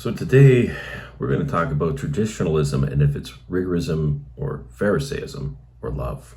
So today we're going to talk about traditionalism and if it's rigorism or pharisaism or love.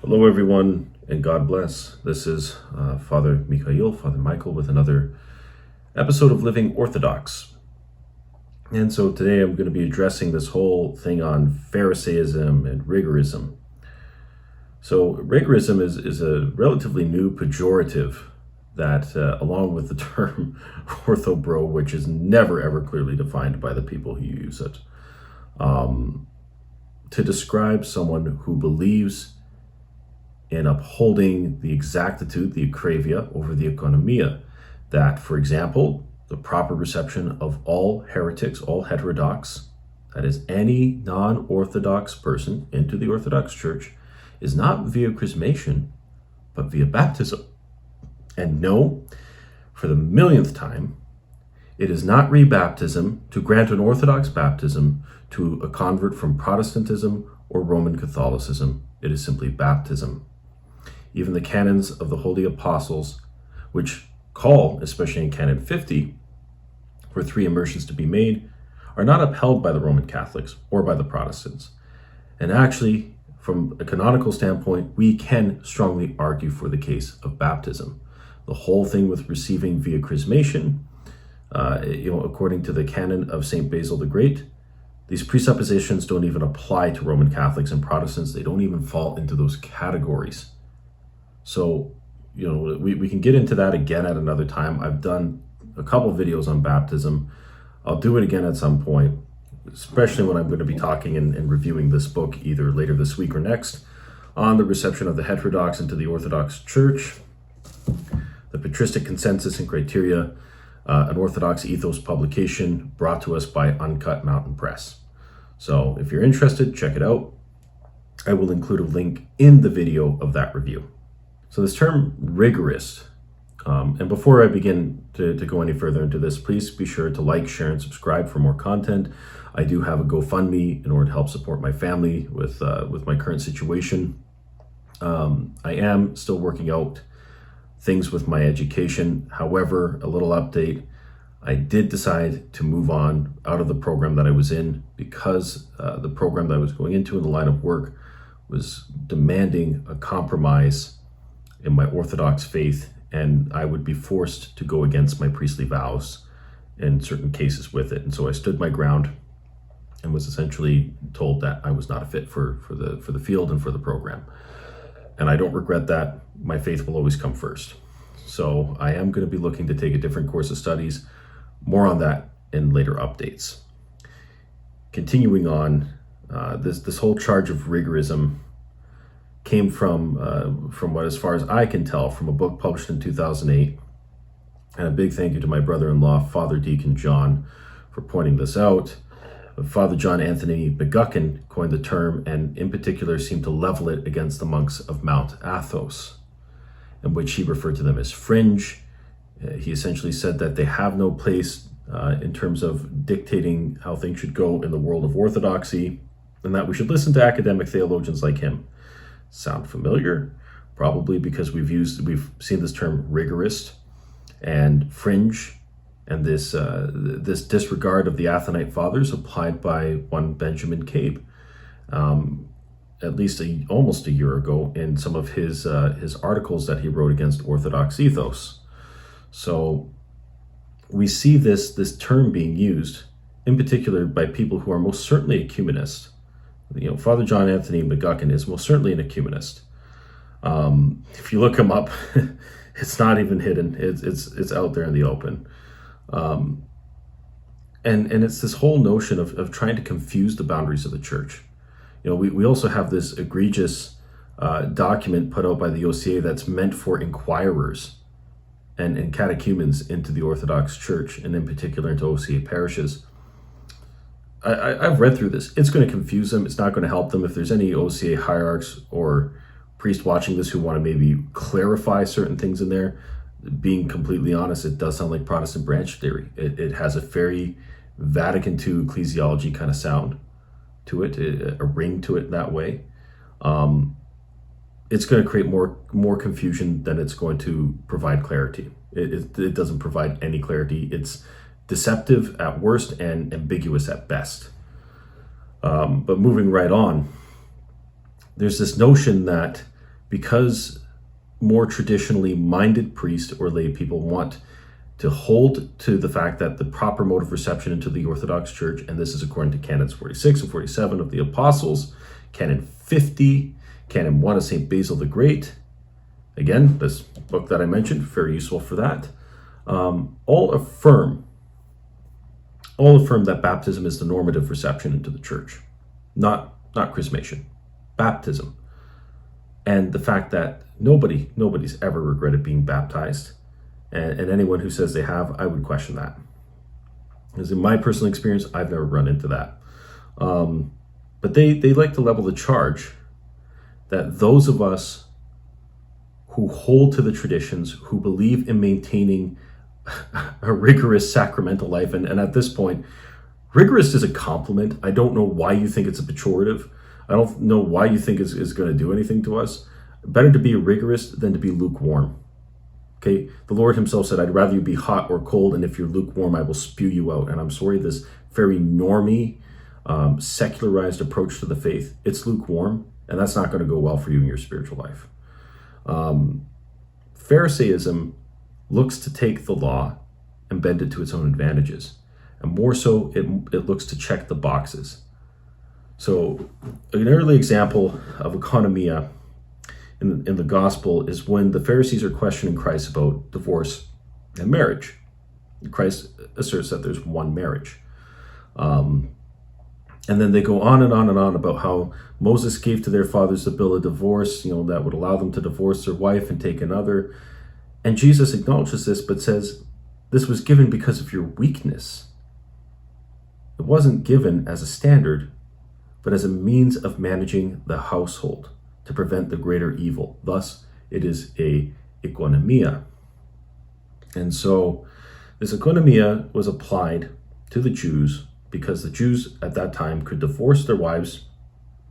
Hello everyone and God bless. This is Father Michael with another episode of Living Orthodox. And so today I'm going to be addressing this whole thing on Pharisaism and rigorism. So rigorism is a relatively new pejorative that, along with the term orthobro, which is never ever clearly defined by the people who use it, to describe someone who believes in upholding the exactitude, the Economia, over the Economia. That, for example, the proper reception of all heretics, all heterodox, that is any non-Orthodox person into the Orthodox Church, is not via chrismation, but via baptism. And no, for the millionth time, it is not rebaptism to grant an Orthodox baptism to a convert from Protestantism or Roman Catholicism. It is simply baptism. Even the canons of the Holy Apostles, which call, especially in Canon 50, for 3 immersions to be made, are not upheld by the Roman Catholics or by the Protestants. And actually, from a canonical standpoint, we can strongly argue for the case of baptism. The whole thing with receiving via chrismation, according to the canon of St. Basil the Great, these presuppositions don't even apply to Roman Catholics and Protestants. They don't even fall into those categories. So, we can get into that again at another time. I've done a couple videos on baptism. I'll do it again at some point, especially when I'm going to be talking and reviewing this book either later this week or next on the reception of the heterodox into the Orthodox Church, the patristic consensus and criteria, an Orthodox ethos publication brought to us by Uncut Mountain Press. So if you're interested, check it out. I will include a link in the video of that review. So this term rigorist, and before I begin to go any further into this, please be sure to like, share, and subscribe for more content. I do have a GoFundMe in order to help support my family with my current situation. I am still working out things with my education. However, a little update, I did decide to move on out of the program that I was in because the program that I was going into in the line of work was demanding a compromise in my Orthodox faith, and I would be forced to go against my priestly vows in certain cases with it. And so I stood my ground and was essentially told that I was not a fit for the field and for the program. And I don't regret that. My faith will always come first. So I am going to be looking to take a different course of studies. More on that in later updates. Continuing on, this whole charge of rigorism came from what, as far as I can tell, from a book published in 2008. And a big thank you to my brother-in-law, Father Deacon John, for pointing this out. Father John Anthony McGuckin coined the term, and in particular seemed to level it against the monks of Mount Athos, in which he referred to them as fringe. He essentially said that they have no place in terms of dictating how things should go in the world of orthodoxy, and that we should listen to academic theologians like him. Sound familiar? Probably because we've seen this term rigorist and fringe, and this disregard of the Athonite fathers applied by one Benjamin Cabe, at least almost a year ago, in some of his articles that he wrote against Orthodox ethos. So we see this term being used, in particular by people who are most certainly ecumenist. Father John Anthony McGuckin is most certainly an ecumenist. If you look him up, it's not even hidden. It's out there in the open. And it's this whole notion of trying to confuse the boundaries of the church. We also have this egregious document put out by the OCA that's meant for inquirers and catechumens into the Orthodox Church, and in particular into OCA parishes. I've read through this. It's going to confuse them. It's not going to help them. If there's any OCA hierarchs or priests watching this who want to maybe clarify certain things in there, being completely honest, it does sound like Protestant branch theory. It has a very Vatican II ecclesiology kind of sound to it, a ring to it that way, it's going to create more confusion than it's going to provide clarity. It doesn't provide any clarity. It's deceptive at worst and ambiguous at best. But moving right on, there's this notion that because more traditionally minded priests or lay people want to hold to the fact that the proper mode of reception into the Orthodox Church, and this is according to Canons 46 and 47 of the Apostles, Canon 50, Canon 1 of St. Basil the Great, again, this book that I mentioned, very useful for that, all affirm that baptism is the normative reception into the Church, not chrismation, baptism. And the fact that nobody's ever regretted being baptized, and anyone who says they have, I would question that. Because in my personal experience, I've never run into that. But they like to level the charge that those of us who hold to the traditions, who believe in maintaining a rigorous sacramental life, and at this point, rigorous is a compliment. I don't know why you think it's a pejorative. I don't know why you think is going to do anything to us. Better to be a rigorous than to be lukewarm. Okay, the Lord himself said, I'd rather you be hot or cold, and if you're lukewarm, I will spew you out. And I'm sorry, this very normie, secularized approach to the faith, it's lukewarm, and that's not going to go well for you in your spiritual life. Pharisaism looks to take the law and bend it to its own advantages. And more so, it looks to check the boxes. So an early example of Economia in the gospel is when the Pharisees are questioning Christ about divorce and marriage. Christ asserts that there's one marriage. And then they go on and on and on about how Moses gave to their fathers the bill of divorce, that would allow them to divorce their wife and take another. And Jesus acknowledges this, but says, this was given because of your weakness. It wasn't given as a standard, but as a means of managing the household to prevent the greater evil. Thus, it is a economia. And so this economia was applied to the Jews because the Jews at that time could divorce their wives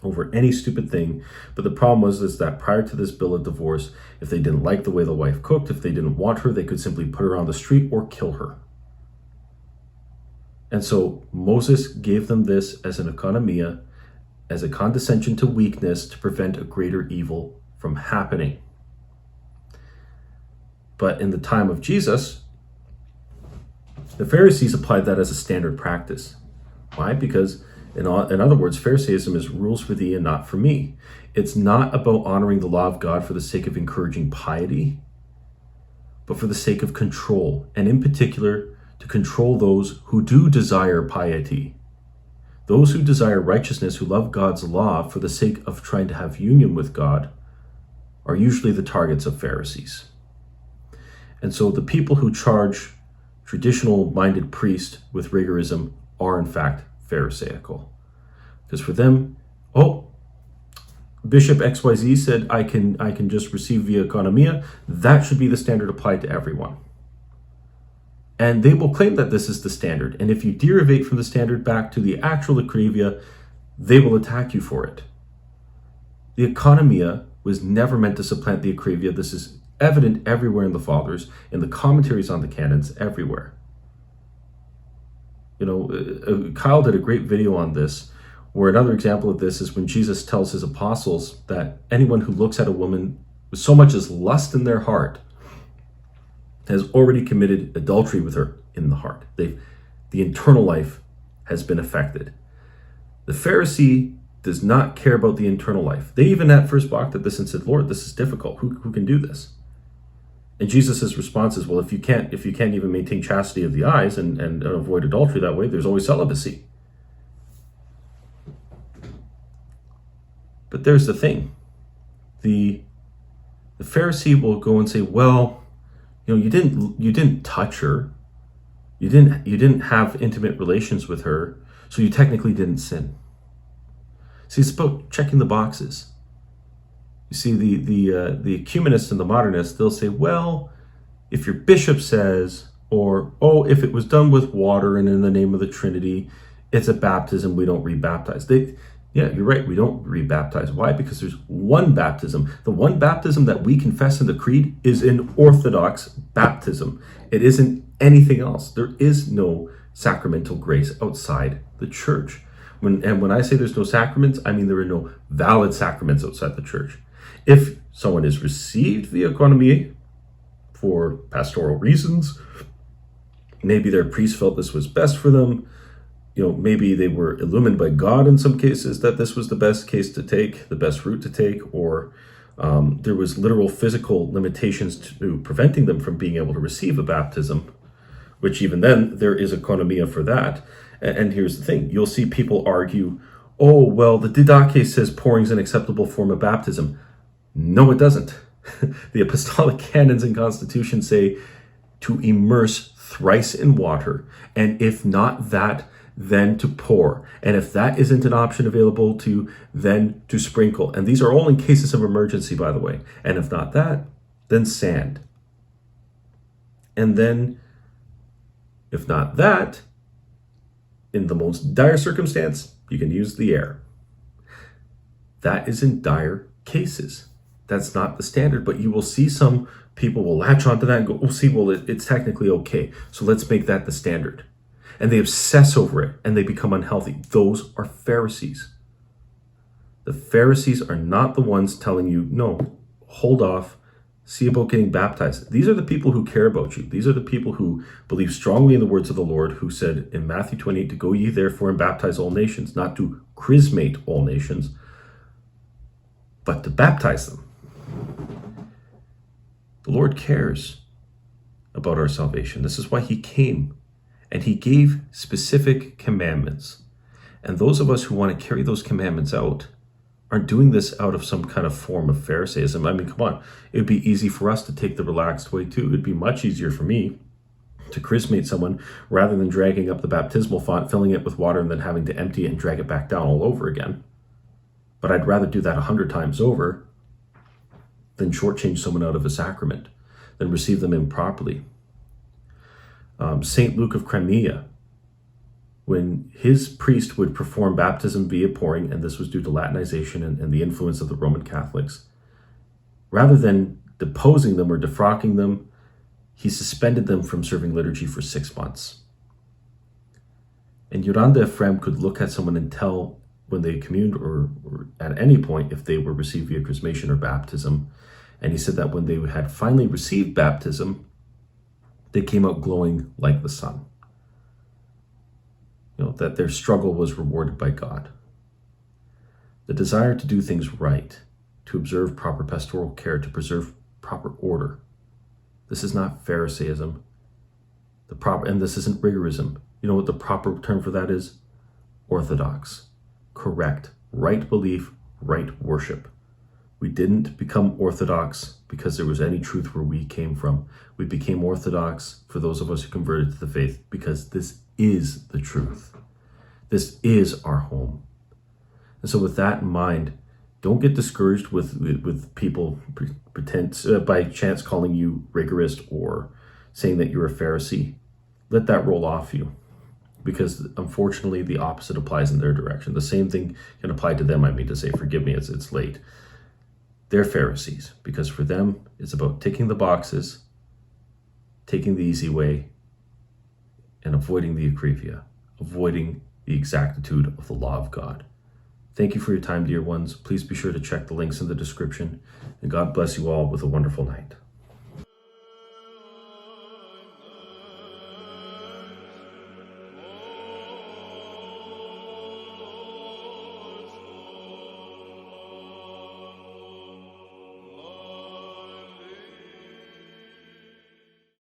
over any stupid thing. But the problem was that prior to this bill of divorce, if they didn't like the way the wife cooked, if they didn't want her, they could simply put her on the street or kill her. And so Moses gave them this as an economia, as a condescension to weakness to prevent a greater evil from happening. But in the time of Jesus, the Pharisees applied that as a standard practice. Why? Because in other words, Pharisaism is rules for thee and not for me. It's not about honoring the law of God for the sake of encouraging piety, but for the sake of control, and in particular, to control those who do desire piety. Those who desire righteousness, who love God's law for the sake of trying to have union with God, are usually the targets of Pharisees. And so the people who charge traditional-minded priests with rigorism are in fact Pharisaical. Because for them, Bishop XYZ said I can just receive via economia, that should be the standard applied to everyone. And they will claim that this is the standard. And if you derivate from the standard back to the actual Ecclesia, they will attack you for it. The Economia was never meant to supplant the Ecclesia. This is evident everywhere in the Fathers, in the commentaries on the canons, everywhere. Kyle did a great video on this, where another example of this is when Jesus tells his apostles that anyone who looks at a woman with so much as lust in their heart has already committed adultery with her in the heart. The internal life has been affected. The Pharisee does not care about the internal life. They even at first balked at this and said, Lord, this is difficult. Who can do this? And Jesus' response is, well, if you can't even maintain chastity of the eyes and avoid adultery that way, there's always celibacy. But there's the thing. The Pharisee will go and say, well, you didn't touch her. You didn't have intimate relations with her, so you technically didn't sin. See, it's about checking the boxes. You see, the ecumenists and the modernists, they'll say, well, if your bishop says, or, if it was done with water and in the name of the Trinity, it's a baptism, we don't rebaptize. Yeah, you're right, we don't rebaptize. Why? Because there's one baptism. The one baptism that we confess in the creed is an Orthodox baptism. It isn't anything else. There is no sacramental grace outside the church. When I say there's no sacraments, I mean there are no valid sacraments outside the church. If someone is received the Economia for pastoral reasons, maybe their priest felt this was best for them, maybe they were illumined by God in some cases that this was the best case to take, the best route to take, or there was literal physical limitations to preventing them from being able to receive a baptism, which even then there is Economia for that. And here's the thing, you'll see people argue, oh, well, the Didache says pouring is an acceptable form of baptism. No, it doesn't. The apostolic canons and constitution say to immerse thrice in water, and if not that, then to pour. And if that isn't an option available to you, then to sprinkle. And these are all in cases of emergency, by the way. And if not that, then sand. And then, if not that, in the most dire circumstance, you can use the air. That is in dire cases. That's not the standard, but you will see some people will latch onto that and go, it's technically okay, so let's make that the standard. And they obsess over it and they become unhealthy. Those are Pharisees. The Pharisees are not the ones telling you, no, hold off, see about getting baptized. These are the people who care about you. These are the people who believe strongly in the words of the Lord, who said in Matthew 28, to go ye therefore and baptize all nations, not to chrismate all nations, but to baptize them. The Lord cares about our salvation. This is why he came, and he gave specific commandments. And those of us who want to carry those commandments out aren't doing this out of some kind of form of Pharisaism. I mean, come on. It would be easy for us to take the relaxed way too. It'd be much easier for me to chrismate someone rather than dragging up the baptismal font, filling it with water, and then having to empty it and drag it back down all over again. But I'd rather do that 100 times over than shortchange someone out of a sacrament, than receive them improperly. St. Luke of Crimea, when his priest would perform baptism via pouring, and this was due to Latinization and the influence of the Roman Catholics, rather than deposing them or defrocking them, he suspended them from serving liturgy for 6 months. And Yoranda Ephraim could look at someone and tell when they communed or at any point if they were received via chrismation or baptism. And he said that when they had finally received baptism, they came out glowing like the sun. That their struggle was rewarded by God. The desire to do things right, to observe proper pastoral care, to preserve proper order. This is not Pharisaism. And this isn't rigorism. You know what the proper term for that is? Orthodox. Correct. Right belief, right worship. We didn't become Orthodox because there was any truth where we came from. We became Orthodox for those of us who converted to the faith because this is the truth. This is our home. And so with that in mind, don't get discouraged with people by chance calling you rigorist or saying that you're a Pharisee. Let that roll off you, because unfortunately the opposite applies in their direction. The same thing can apply to them. I mean to say, forgive me, it's late. They're Pharisees because for them it's about ticking the boxes, taking the easy way, and avoiding the Economia, avoiding the exactitude of the law of God. Thank you for your time, dear ones. Please be sure to check the links in the description, and God bless you all with a wonderful night.